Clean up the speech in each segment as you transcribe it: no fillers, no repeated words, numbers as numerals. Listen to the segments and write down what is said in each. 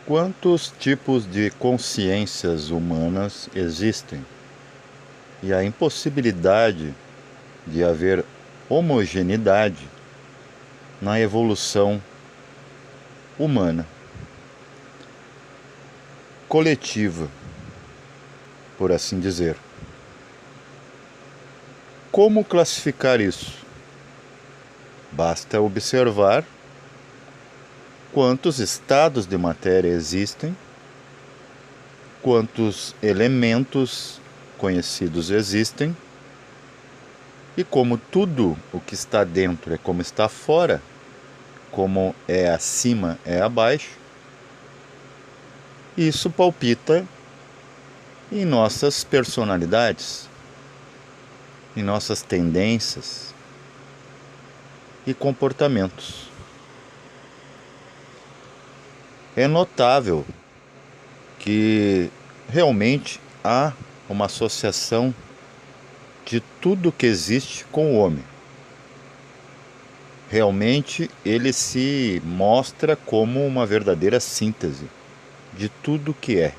Quantos tipos de consciências humanas existem? E a impossibilidade de haver homogeneidade na evolução humana, coletiva, por assim dizer. Como classificar isso? Basta observar quantos estados de matéria existem, quantos elementos conhecidos existem, e como tudo o que está dentro é como está fora, como é acima é abaixo, isso palpita em nossas personalidades, em nossas tendências e comportamentos. É notável que realmente há uma associação de tudo que existe com o homem. Realmente ele se mostra como uma verdadeira síntese de tudo que é,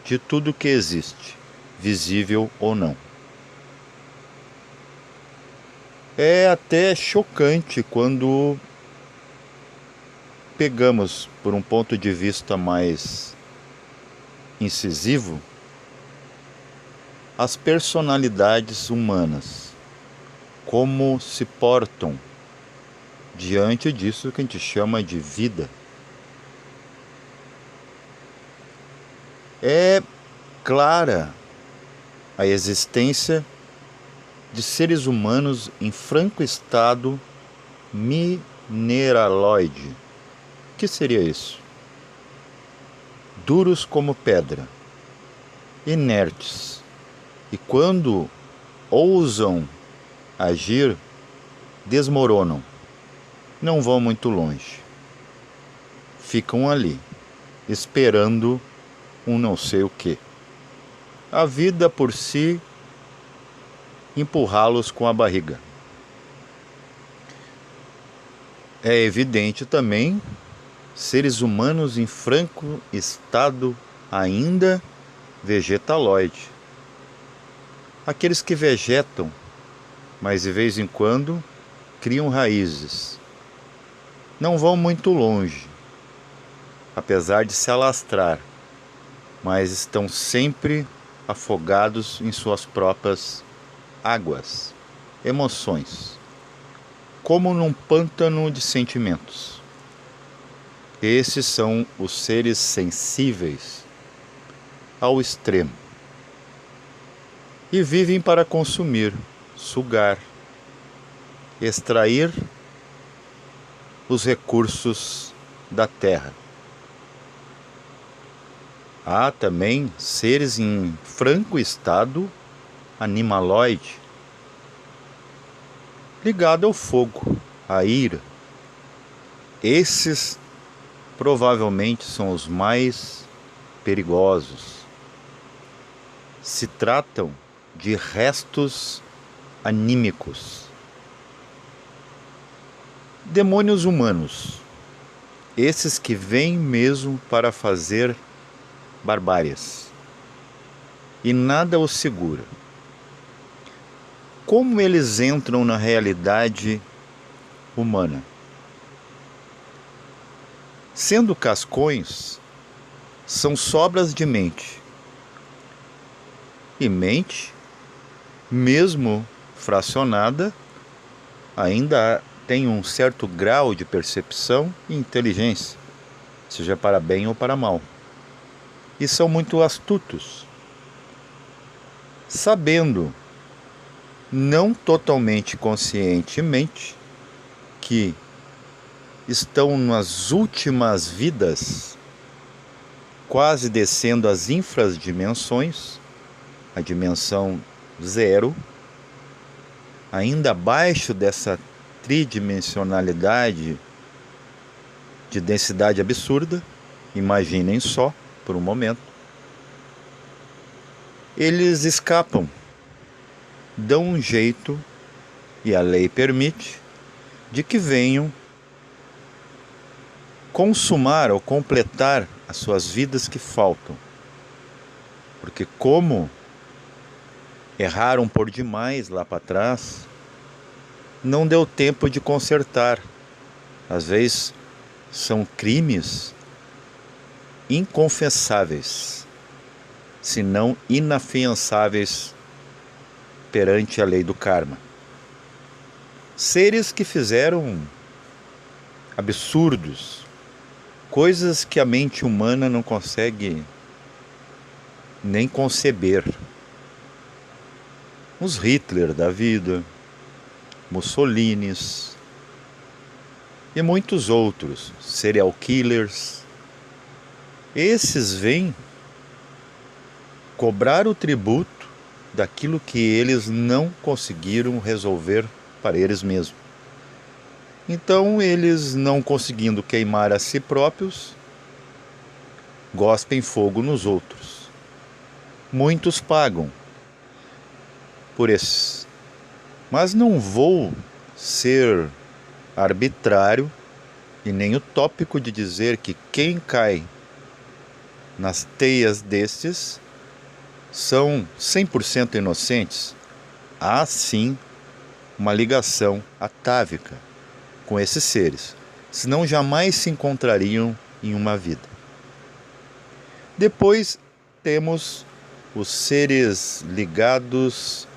de tudo que existe, visível ou não. É até chocante quando pegamos por um ponto de vista mais incisivo as personalidades humanas, como se portam diante disso que a gente chama de vida. É clara a existência de seres humanos em franco estado mineraloide. O que seria isso? Duros como pedra, inertes, e quando ousam agir, desmoronam, não vão muito longe, ficam ali, esperando um não sei o que. A vida por si empurrá-los com a barriga. É evidente também seres humanos em franco estado ainda vegetaloide. Aqueles que vegetam, mas de vez em quando criam raízes. Não vão muito longe, apesar de se alastrar, mas estão sempre afogados em suas próprias águas, emoções, como num pântano de sentimentos. Esses são os seres sensíveis ao extremo e vivem para consumir, sugar, extrair os recursos da terra. Há também seres em franco estado animaloide, ligado ao fogo, à ira. Esses provavelmente são os mais perigosos. Se tratam de restos anímicos. Demônios humanos, esses que vêm mesmo para fazer barbáries, e nada os segura. Como eles entram na realidade humana? Sendo cascões, são sobras de mente. E mente, mesmo fracionada, ainda tem um certo grau de percepção e inteligência, seja para bem ou para mal. E são muito astutos, sabendo, não totalmente conscientemente, que estão nas últimas vidas, quase descendo as infradimensões, a dimensão zero, ainda abaixo dessa tridimensionalidade de densidade absurda. Imaginem só, por um momento. Eles escapam, dão um jeito, e a lei permite, de que venham consumar ou completar as suas vidas que faltam. Porque como erraram por demais lá para trás, não deu tempo de consertar. Às vezes são crimes inconfessáveis, se não inafiançáveis perante a lei do karma. Seres que fizeram absurdos, coisas que a mente humana não consegue nem conceber. Os Hitler da vida, Mussolinis e muitos outros, serial killers. Esses vêm cobrar o tributo daquilo que eles não conseguiram resolver para eles mesmos. Então, eles, não conseguindo queimar a si próprios, gospem fogo nos outros. Muitos pagam por esses. Mas não vou ser arbitrário e nem utópico de dizer que quem cai nas teias destes são 100% inocentes. Há sim uma ligação atávica com esses seres, senão jamais se encontrariam em uma vida. Depois temos os seres ligados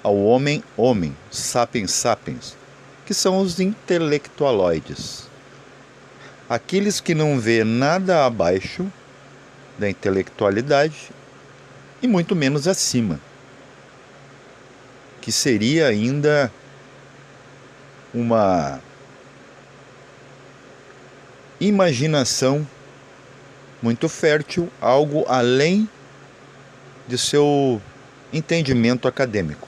ao homem, sapiens sapiens, que são os intelectualoides. Aqueles que não vê nada abaixo da intelectualidade e muito menos acima, que seria ainda uma imaginação muito fértil, algo além de seu entendimento acadêmico.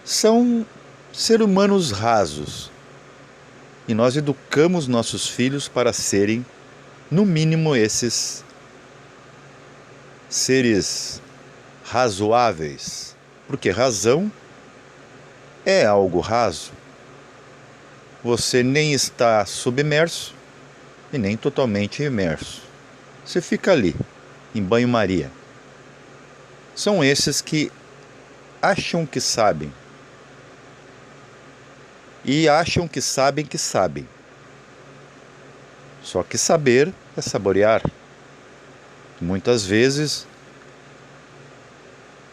São seres humanos rasos e nós educamos nossos filhos para serem, no mínimo, esses seres razoáveis, porque razão é algo raso. Você nem está submerso e nem totalmente imerso. Você fica ali, em banho-maria. São esses que acham que sabem e acham que sabem que sabem. Só que saber é saborear. Muitas vezes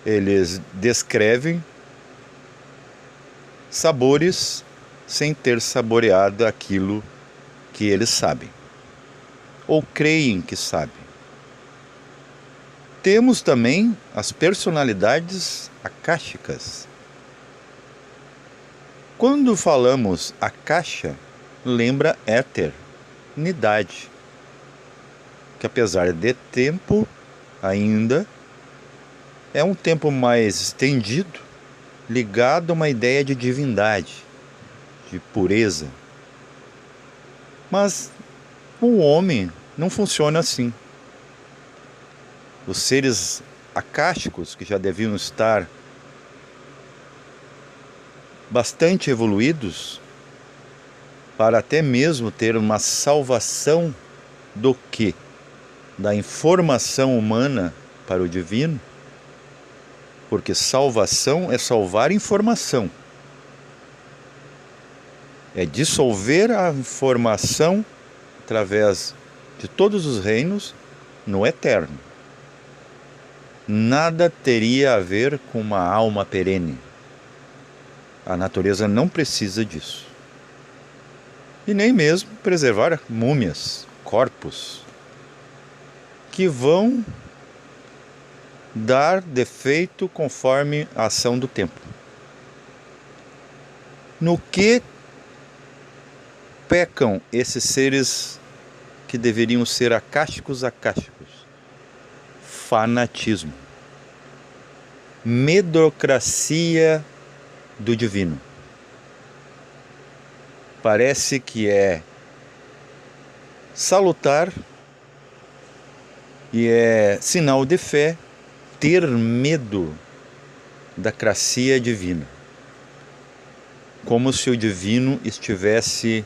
eles descrevem sabores sem ter saboreado aquilo que eles sabem, ou creem que sabem. Temos também as personalidades akáshicas. Quando falamos akasha, lembra éter, unidade, que apesar de tempo, ainda é um tempo mais estendido, ligado a uma ideia de divindade, de pureza. Mas o homem não funciona assim. Os seres akáshicos, que já deviam estar bastante evoluídos, para até mesmo ter uma salvação do quê? Da informação humana para o divino, porque salvação é salvar informação, é dissolver a informação através de todos os reinos no eterno. Nada teria a ver com uma alma perene. A natureza não precisa disso. E nem mesmo preservar múmias, corpos, que vão dar defeito conforme a ação do tempo. No que pecam esses seres que deveriam ser akáshicos? Fanatismo, medrocracia do divino. Parece que é salutar e é sinal de fé ter medo da cracia divina, como se o divino estivesse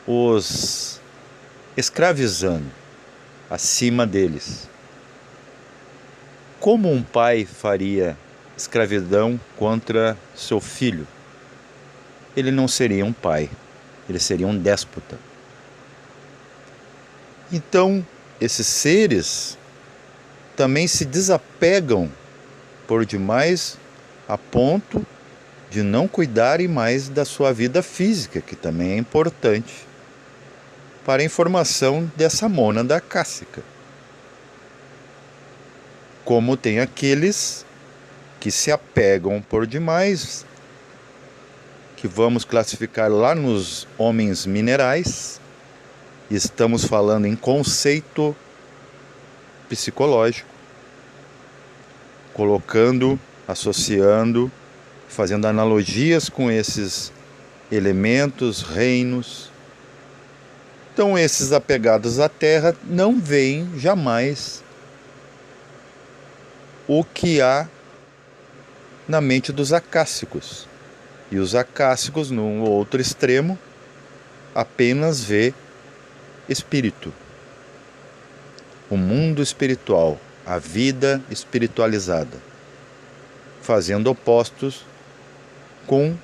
os escravizando acima deles. Como um pai faria escravidão contra seu filho? Ele não seria um pai, ele seria um déspota. Então, esses seres também se desapegam por demais a ponto de não cuidarem mais da sua vida física, que também é importante para a informação dessa mônada acássica. Como tem aqueles que se apegam por demais, que vamos classificar lá nos homens minerais, estamos falando em conceito psicológico, colocando, associando, fazendo analogias com esses elementos, reinos. Então esses apegados à terra não veem jamais o que há na mente dos acássicos. E os acássicos, no outro extremo, apenas vê espírito. O mundo espiritual, a vida espiritualizada, fazendo opostos com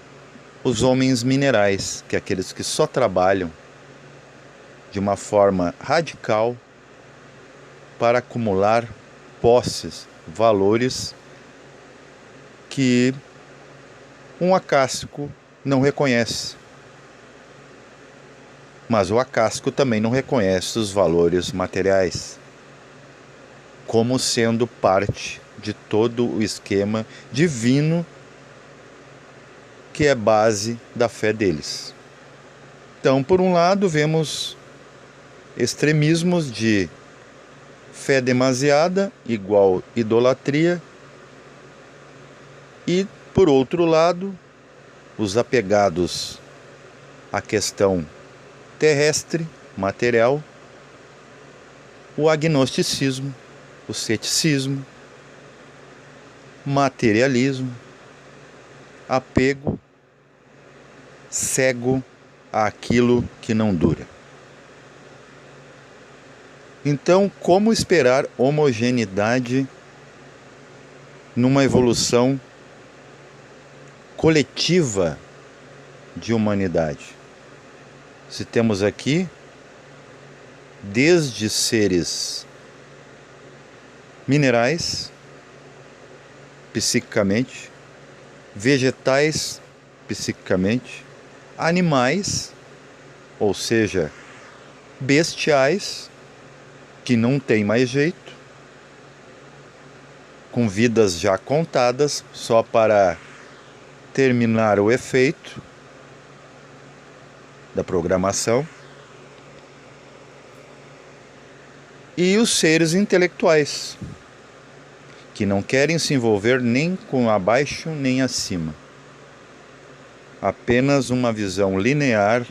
os homens minerais, que é aqueles que só trabalham de uma forma radical para acumular posses, valores que um acássico não reconhece. Mas o acássico também não reconhece os valores materiais como sendo parte de todo o esquema divino que é base da fé deles. Então, por um lado, vemos extremismos de fé demasiada igual idolatria, e, por outro lado, os apegados à questão terrestre, material, o agnosticismo, o ceticismo, materialismo, apego, cego àquilo que não dura. Então, como esperar homogeneidade numa evolução coletiva de humanidade? Se temos aqui desde seres minerais, psiquicamente, vegetais, psiquicamente, animais, ou seja, bestiais, que não tem mais jeito, com vidas já contadas, só para terminar o efeito da programação, e os seres intelectuais, que não querem se envolver nem com abaixo nem acima. Apenas uma visão linear,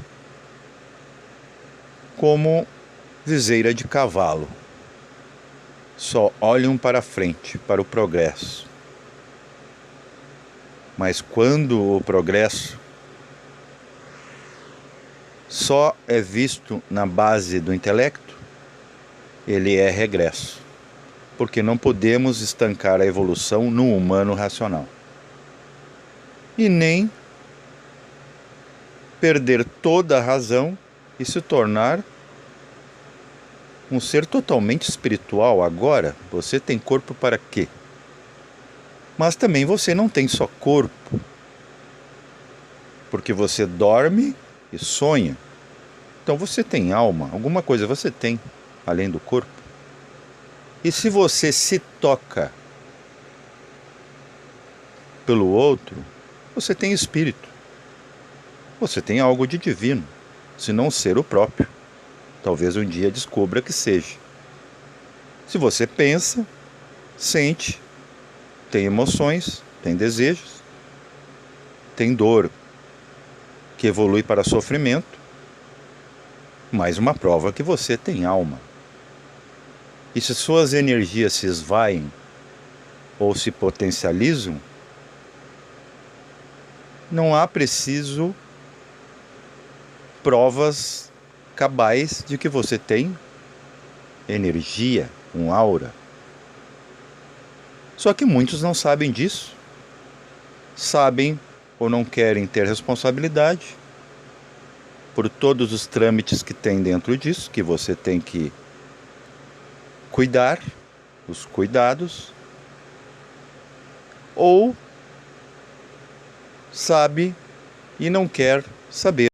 como viseira de cavalo. Só olham para frente, para o progresso. Mas quando o progresso só é visto na base do intelecto, ele é regresso. Porque não podemos estancar a evolução no humano racional. E nem perder toda a razão e se tornar um ser totalmente espiritual. Agora, você tem corpo para quê? Mas também você não tem só corpo, porque você dorme e sonha. Então você tem alma, alguma coisa você tem, além do corpo. E se você se toca pelo outro, você tem espírito. Você tem algo de divino, se não ser o próprio. Talvez um dia descubra que seja. Se você pensa, sente, tem emoções, tem desejos, tem dor que evolui para sofrimento, mais uma prova que você tem alma. E se suas energias se esvaem ou se potencializam, não há preciso provas cabais de que você tem energia, um aura. Só que muitos não sabem disso. Sabem ou não querem ter responsabilidade por todos os trâmites que tem dentro disso, que você tem que cuidar, os cuidados, ou sabe e não quer saber.